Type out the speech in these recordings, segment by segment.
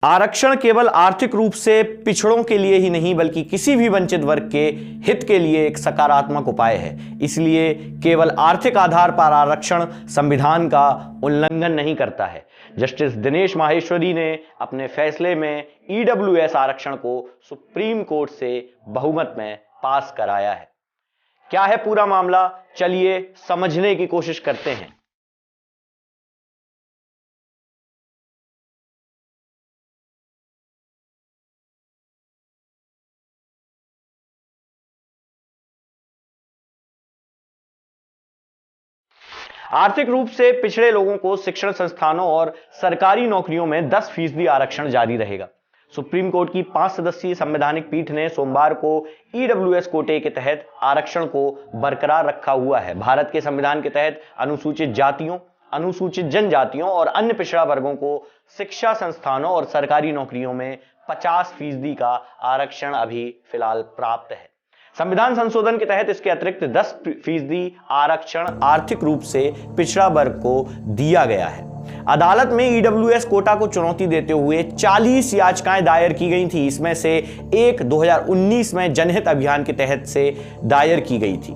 आरक्षण केवल आर्थिक रूप से पिछड़ों के लिए ही नहीं बल्कि किसी भी वंचित वर्ग के हित के लिए एक सकारात्मक उपाय है। इसलिए केवल आर्थिक आधार पर आरक्षण संविधान का उल्लंघन नहीं करता है। जस्टिस दिनेश माहेश्वरी ने अपने फैसले में ईडब्ल्यूएस आरक्षण को सुप्रीम कोर्ट से बहुमत में पास कराया है। क्या है पूरा मामला, चलिए समझने की कोशिश करते हैं। आर्थिक रूप से पिछड़े लोगों को शिक्षण संस्थानों और सरकारी नौकरियों में 10% आरक्षण जारी रहेगा। सुप्रीम कोर्ट की 5 सदस्यीय संवैधानिक पीठ ने सोमवार को ईडब्ल्यूएस कोटे के तहत आरक्षण को बरकरार रखा हुआ है। भारत के संविधान के तहत अनुसूचित जातियों, अनुसूचित जनजातियों और अन्य पिछड़ा वर्गों को शिक्षा संस्थानों और सरकारी नौकरियों में 50% का आरक्षण अभी फिलहाल प्राप्त है। संविधान संशोधन के तहत इसके अतिरिक्त 10% आरक्षण आर्थिक रूप से पिछड़ा वर्ग को दिया गया है। अदालत में ईडब्ल्यूएस कोटा को चुनौती देते हुए 40 याचिकाएं दायर की गई थी। इसमें से एक 2019 में जनहित अभियान के तहत से दायर की गई थी।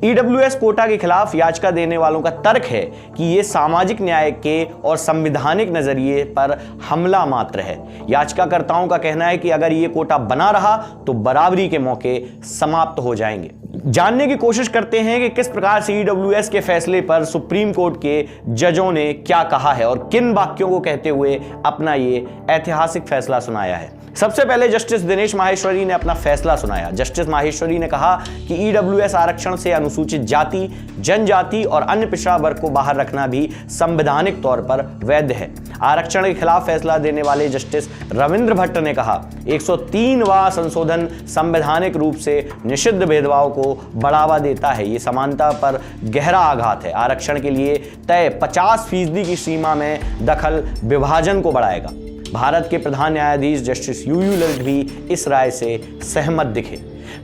ईडब्ल्यूएस कोटा के खिलाफ याचिका देने वालों का तर्क है कि यह सामाजिक न्याय के और संवैधानिक नजरिए पर हमला मात्र है। याचिकाकर्ताओं का कहना है कि अगर यह कोटा बना रहा तो बराबरी के मौके समाप्त हो जाएंगे। जानने की कोशिश करते हैं कि किस प्रकार से ईडब्ल्यूएस के फैसले पर सुप्रीम कोर्ट के जजों ने क्या कहा है और किन वाक्यों को कहते हुए अपना ये ऐतिहासिक फैसला सुनाया है। सबसे पहले जस्टिस दिनेश माहेश्वरी ने अपना फैसला सुनाया। जस्टिस माहेश्वरी ने कहा कि ईडब्ल्यूएस आरक्षण से अनुसूचित जाति, जनजाति और अन्य पिछड़ा वर्ग को बाहर रखना भी संवैधानिक तौर पर वैध है। आरक्षण के खिलाफ फैसला देने वाले जस्टिस रविंद्र भट्ट ने कहा 103वां संशोधन संवैधानिक रूप से निषिद्ध भेदभाव को बढ़ावा देता है। ये समानता पर गहरा आघात है। आरक्षण के लिए तय 50% की सीमा में दखल विभाजन को बढ़ाएगा। भारत के प्रधान न्यायाधीश जस्टिस यूयू ललित भी इस राय से सहमत दिखे।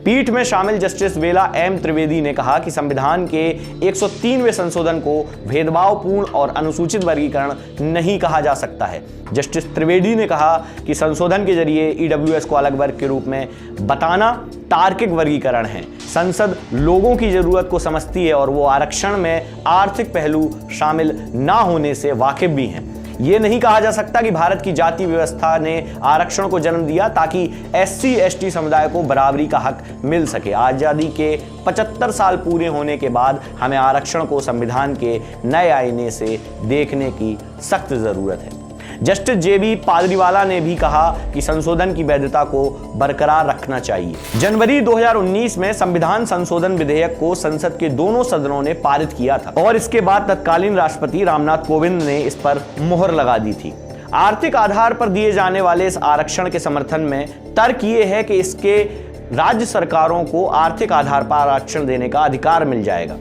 पीठ में शामिल जस्टिस वेला एम त्रिवेदी ने कहा कि संविधान के 103वें संशोधन को भेदभावपूर्ण और अनुसूचित वर्गीकरण नहीं कहा जा सकता है। जस्टिस त्रिवेदी ने कहा कि संशोधन के जरिए ईडब्ल्यूएस को अलग वर्ग के रूप में बताना तार्किक वर्गीकरण है। संसद लोगों की जरूरत को समझती है और वो आरक्षण में आर्थिक पहलू शामिल ना होने से वाकिफ भी हैं। यह नहीं कहा जा सकता कि भारत की जाति व्यवस्था ने आरक्षण को जन्म दिया ताकि एससी एसटी समुदाय को बराबरी का हक मिल सके। आजादी के 75 साल पूरे होने के बाद हमें आरक्षण को संविधान के नए आईने से देखने की सख्त जरूरत है। जस्टिस जेबी पादरीवाला ने भी कहा कि संशोधन की वैधता को बरकरार रखना चाहिए। जनवरी 2019 में संविधान संशोधन विधेयक को संसद के दोनों सदनों ने पारित किया था और इसके बाद तत्कालीन राष्ट्रपति रामनाथ कोविंद ने इस पर मुहर लगा दी थी। आर्थिक आधार पर दिए जाने वाले इस आरक्षण के समर्थन में तर्क ये है कि इसके राज्य सरकारों को आर्थिक आधार पर आरक्षण देने का अधिकार मिल जाएगा।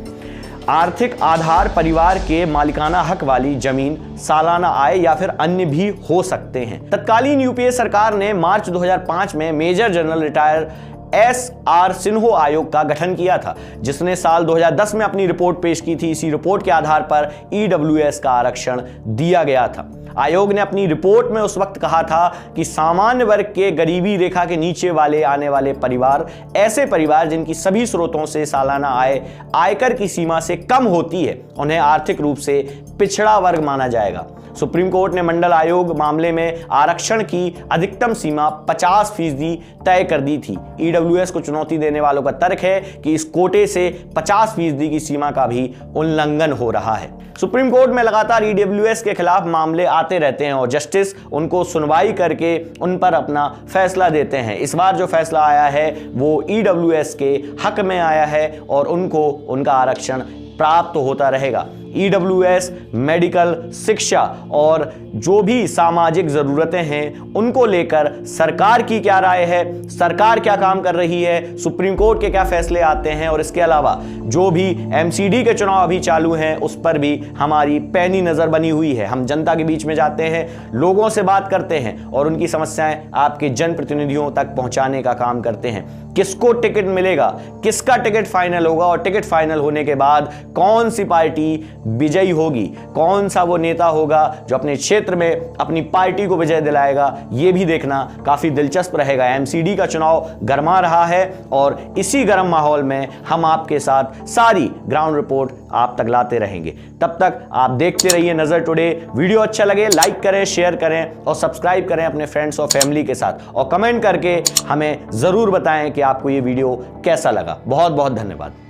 आर्थिक आधार परिवार के मालिकाना हक वाली जमीन, सालाना आय या फिर अन्य भी हो सकते हैं। तत्कालीन यूपीए सरकार ने मार्च 2005 में मेजर जनरल रिटायर एस.आर. सिन्हो आयोग का गठन किया था, जिसने साल 2010 में अपनी रिपोर्ट पेश की थी। इसी रिपोर्ट के आधार पर ईडब्ल्यूएस का आरक्षण दिया गया था। आयोग ने अपनी रिपोर्ट में उस वक्त कहा था कि सामान्य वर्ग के गरीबी रेखा के नीचे वाले आने वाले परिवार, ऐसे परिवार जिनकी सभी स्रोतों से सालाना आय आयकर की सीमा से कम होती है, उन्हें आर्थिक रूप से पिछड़ा वर्ग माना जाएगा। सुप्रीम कोर्ट ने मंडल आयोग मामले में आरक्षण की अधिकतम सीमा 50% तय कर दी थी। ईडब्ल्यूएस को चुनौती देने वालों का तर्क है कि इस कोटे से 50% की सीमा का भी उल्लंघन हो रहा है। सुप्रीम कोर्ट में लगातार ईडब्ल्यूएस के खिलाफ मामले आते रहते हैं और जस्टिस उनको सुनवाई करके उन पर अपना फैसला देते हैं। इस बार जो फैसला आया है वो ईडब्ल्यूएस के हक में आया है और उनको उनका आरक्षण प्राप्त होता रहेगा। ईडब्ल्यूएस, मेडिकल, शिक्षा और जो भी सामाजिक जरूरतें हैं उनको लेकर सरकार की क्या राय है, सरकार क्या काम कर रही है, सुप्रीम कोर्ट के क्या फैसले आते हैं और इसके अलावा जो भी एमसीडी के चुनाव अभी चालू हैं उस पर भी हमारी पैनी नजर बनी हुई है। हम जनता के बीच में जाते हैं, लोगों से बात करते हैं और उनकी समस्याएं आपके जनप्रतिनिधियों तक पहुंचाने का काम करते हैं। किसको टिकट मिलेगा, किसका टिकट फाइनल होगा और टिकट फाइनल होने के बाद कौन सी पार्टी विजयी होगी, कौन सा वो नेता होगा जो अपने क्षेत्र में अपनी पार्टी को विजय दिलाएगा, ये भी देखना काफी दिलचस्प रहेगा। एमसीडी का चुनाव गरमा रहा है और इसी गर्म माहौल में हम आपके साथ सारी ग्राउंड रिपोर्ट आप तक लाते रहेंगे। तब तक आप देखते रहिए नजर टुडे। वीडियो अच्छा लगे लाइक करें, शेयर करें और सब्सक्राइब करें अपने फ्रेंड्स और फैमिली के साथ, और कमेंट करके हमें जरूर बताएं कि आपको ये वीडियो कैसा लगा। बहुत बहुत धन्यवाद।